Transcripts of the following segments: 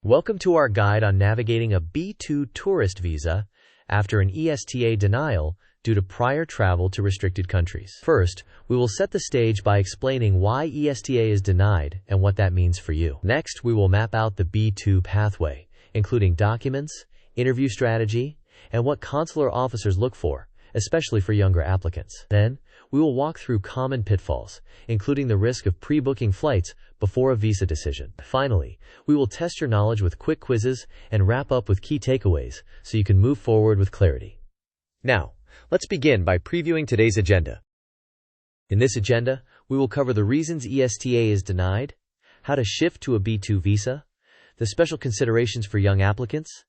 Welcome to our guide on navigating a B2 tourist visa after an ESTA denial due to prior travel to restricted countries. First, we will set the stage by explaining why ESTA is denied and what that means for you. Next, we will map out the B2 pathway, including documents, interview strategy, and what consular officers look for, especially for younger applicants. Then, we will walk through common pitfalls, including the risk of pre-booking flights before a visa decision. Finally, we will test your knowledge with quick quizzes and wrap up with key takeaways so you can move forward with clarity. Now, let's begin by previewing today's agenda. In this agenda, we will cover the reasons ESTA is denied, how to shift to a B2 visa, the special considerations for young applicants,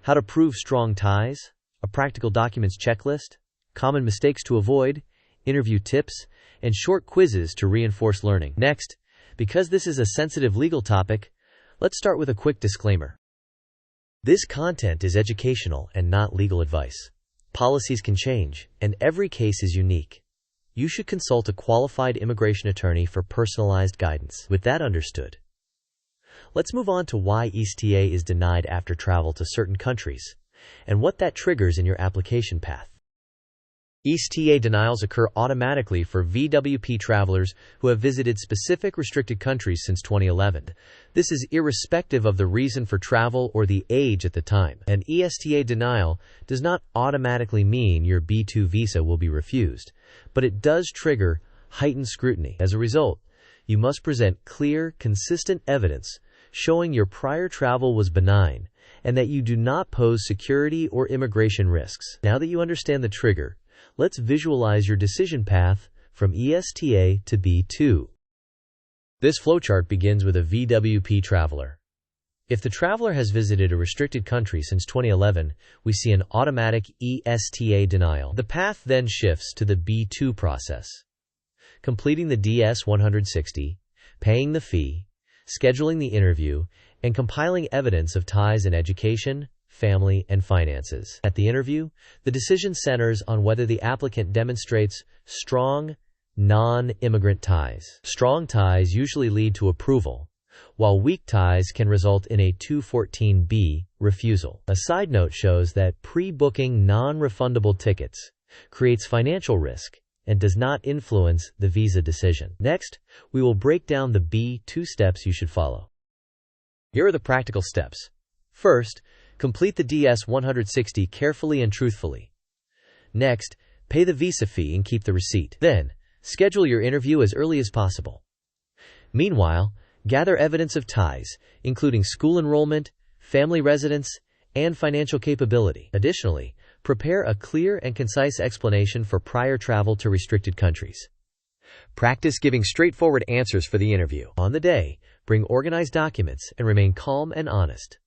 how to prove strong ties, a practical documents checklist, common mistakes to avoid, interview tips, and short quizzes to reinforce learning. Next, because this is a sensitive legal topic, let's start with a quick disclaimer. This content is educational and not legal advice. Policies can change, and every case is unique. You should consult a qualified immigration attorney for personalized guidance. With that understood, let's move on to why ESTA is denied after travel to certain countries, and what that triggers in your application path. ESTA denials occur automatically for VWP travelers who have visited specific restricted countries since 2011. This is irrespective of the reason for travel or the age at the time. An ESTA denial does not automatically mean your B2 visa will be refused, but it does trigger heightened scrutiny. As a result, you must present clear, consistent evidence showing your prior travel was benign and that you do not pose security or immigration risks. Now that you understand the trigger, let's visualize your decision path from ESTA to B2. This flowchart begins with a VWP traveler. If the traveler has visited a restricted country since 2011, we see an automatic ESTA denial. The path then shifts to the B2 process, completing the DS-160, paying the fee, scheduling the interview, and compiling evidence of ties in education, family, and finances. At the interview, the decision centers on whether the applicant demonstrates strong, non-immigrant ties. Strong ties usually lead to approval, while weak ties can result in a 214B refusal. A side note shows that pre-booking non-refundable tickets creates financial risk and does not influence the visa decision. Next, we will break down the B2 steps you should follow. Here are the practical steps. First, complete the DS-160 carefully and truthfully. Next, pay the visa fee and keep the receipt. Then, schedule your interview as early as possible. Meanwhile, gather evidence of ties, including school enrollment, family residence, and financial capability. Additionally, prepare a clear and concise explanation for prior travel to restricted countries. Practice giving straightforward answers for the interview. On the day, bring organized documents and remain calm and honest.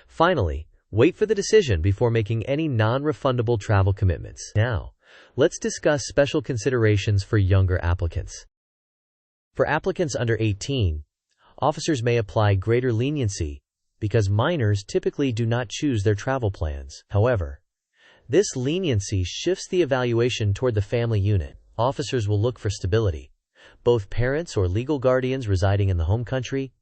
Finally, wait for the decision before making any non-refundable travel commitments. Now, let's discuss special considerations for younger applicants. For applicants under 18, officers may apply greater leniency because minors typically do not choose their travel plans. However, this leniency shifts the evaluation toward the family unit. Officers will look for stability, both parents or legal guardians residing in the home country,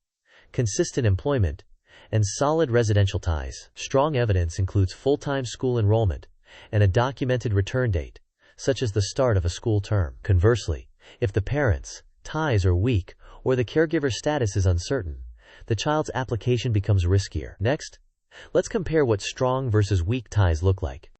consistent employment, and solid residential ties. Strong evidence includes full-time school enrollment and a documented return date, such as the start of a school term. Conversely, if the parents' ties are weak or the caregiver status is uncertain, the child's application becomes riskier. Next, let's compare what strong versus weak ties look like.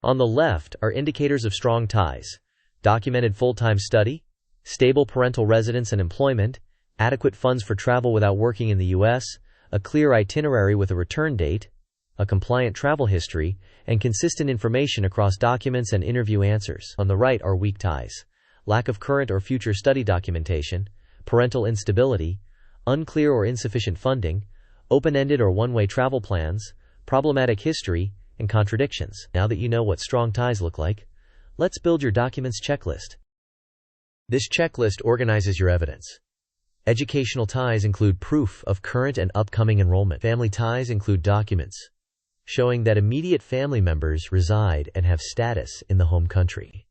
On the left are indicators of strong ties: documented full-time study, stable parental residence and employment, adequate funds for travel without working in the U.S., a clear itinerary with a return date, a compliant travel history, and consistent information across documents and interview answers. On the right are weak ties: lack of current or future study documentation, parental instability, unclear or insufficient funding, open-ended or one-way travel plans, problematic history, and contradictions. Now that you know what strong ties look like, let's build your documents checklist. This checklist organizes your evidence. Educational ties include proof of current and upcoming enrollment. Family ties include documents showing that immediate family members reside and have status in the home country.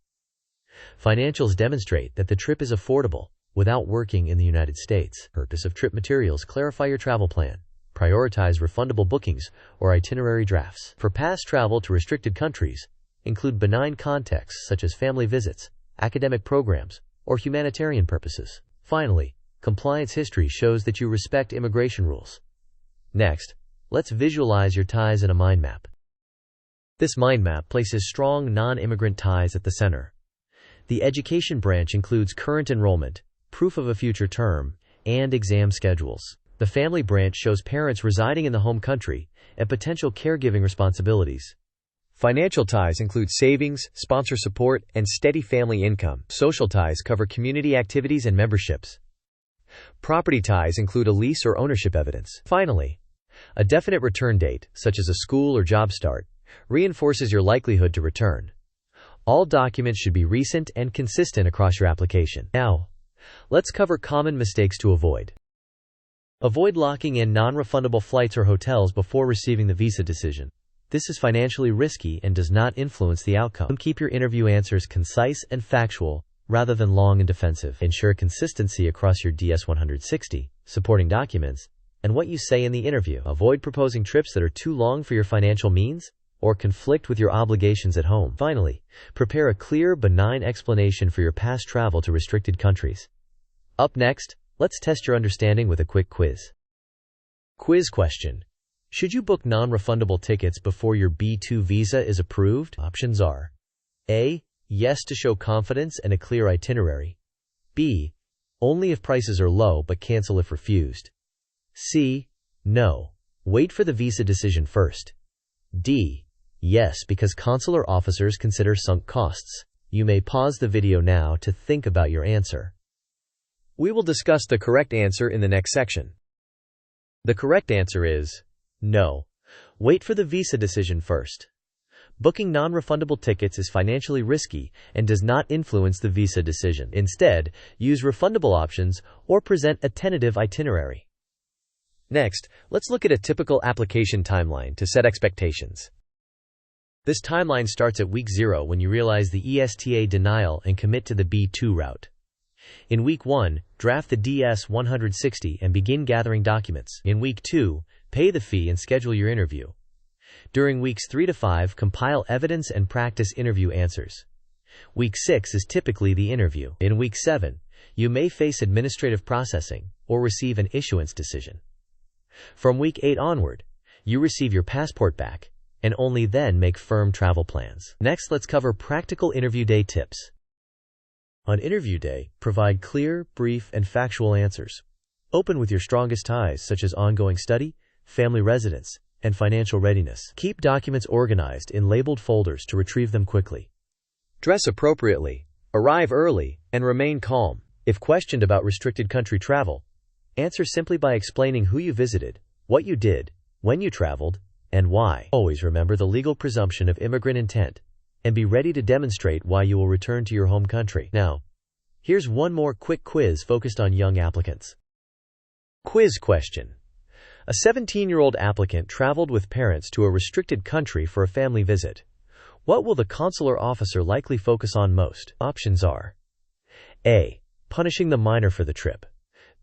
Financials demonstrate that the trip is affordable without working in the United States. Purpose of trip materials: clarify your travel plan, prioritize refundable bookings or itinerary drafts. For past travel to restricted countries, include benign contexts such as family visits, academic programs, or humanitarian purposes. Finally, compliance history shows that you respect immigration rules. Next, let's visualize your ties in a mind map. This mind map places strong non-immigrant ties at the center. The education branch includes current enrollment, proof of a future term, and exam schedules. The family branch shows parents residing in the home country and potential caregiving responsibilities. Financial ties include savings, sponsor support, and steady family income. Social ties cover community activities and memberships. Property ties include a lease or ownership evidence. Finally, a definite return date, such as a school or job start, reinforces your likelihood to return. All documents should be recent and consistent across your application. Now, let's cover common mistakes to avoid. Avoid locking in non-refundable flights or hotels before receiving the visa decision. This is financially risky and does not influence the outcome. Keep your interview answers concise and factual, rather than long and defensive. Ensure consistency across your DS-160, supporting documents, and what you say in the interview. Avoid proposing trips that are too long for your financial means or conflict with your obligations at home. Finally, prepare a clear, benign explanation for your past travel to restricted countries. Up next, let's test your understanding with a quick quiz. Quiz question. Should you book non-refundable tickets before your B2 visa is approved? Options are A. Yes to show confidence and a clear itinerary. B. Only if prices are low but cancel if refused. C. No. Wait for the visa decision first. D. Yes, because consular officers consider sunk costs. You may pause the video now to think about your answer. We will discuss the correct answer in the next section. The correct answer is no. Wait for the visa decision first. Booking non-refundable tickets is financially risky and does not influence the visa decision. Instead, use refundable options or present a tentative itinerary. Next, let's look at a typical application timeline to set expectations. This timeline starts at week 0 when you realize the ESTA denial and commit to the B2 route. In week 1, draft the DS-160 and begin gathering documents. In week 2, pay the fee and schedule your interview. During weeks 3 to 5, compile evidence and practice interview answers. Week 6 is typically the interview. In week 7, you may face administrative processing or receive an issuance decision. From week 8 onward, you receive your passport back and only then make firm travel plans. Next, let's cover practical interview day tips. On interview day, provide clear, brief, and factual answers. Open with your strongest ties, such as ongoing study, family residence, and financial readiness. Keep documents organized in labeled folders to retrieve them quickly. Dress appropriately, arrive early, and remain calm. If questioned about restricted country travel, answer simply by explaining who you visited, what you did, when you traveled, and why. Always remember the legal presumption of immigrant intent, and be ready to demonstrate why you will return to your home country. Now, here's one more quick quiz focused on young applicants. Quiz question. A 17-year-old applicant traveled with parents to a restricted country for a family visit. What will the consular officer likely focus on most? Options are A. Punishing the minor for the trip.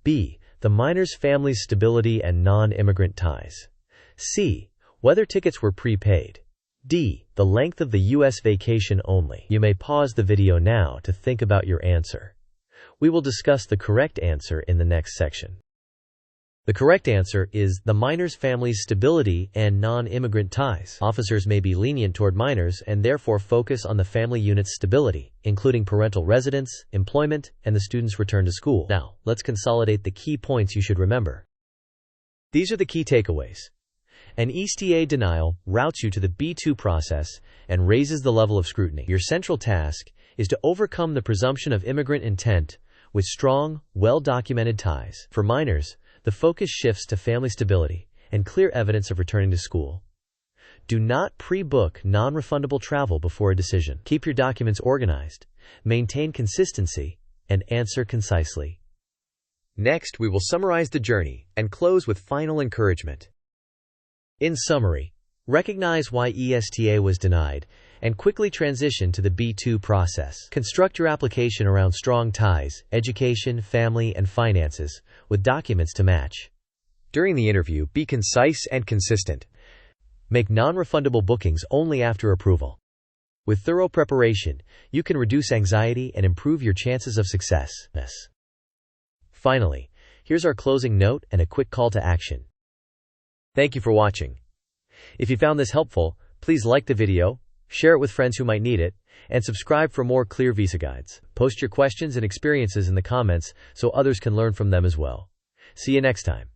B. The minor's family's stability and non-immigrant ties. C. Whether tickets were prepaid. D. The length of the U.S. vacation only. You may pause the video now to think about your answer. We will discuss the correct answer in the next section. The correct answer is the minor's family's stability and non-immigrant ties. Officers may be lenient toward minors and therefore focus on the family unit's stability, including parental residence, employment, and the student's return to school. Now, let's consolidate the key points you should remember. These are the key takeaways. An ESTA denial routes you to the B2 process and raises the level of scrutiny. Your central task is to overcome the presumption of immigrant intent with strong, well-documented ties. For minors, the focus shifts to family stability and clear evidence of returning to school. Do not pre-book non-refundable travel before a decision. Keep your documents organized, maintain consistency, and answer concisely. Next, we will summarize the journey and close with final encouragement. In summary, recognize why ESTA was denied and quickly transition to the B2 process. Construct your application around strong ties, education, family, and finances, with documents to match. During the interview, be concise and consistent. Make non-refundable bookings only after approval. With thorough preparation, you can reduce anxiety and improve your chances of success. Finally, here's our closing note and a quick call to action. Thank you for watching. If you found this helpful, please like the video, share it with friends who might need it, and subscribe for more clear visa guides. Post your questions and experiences in the comments so others can learn from them as well. See you next time.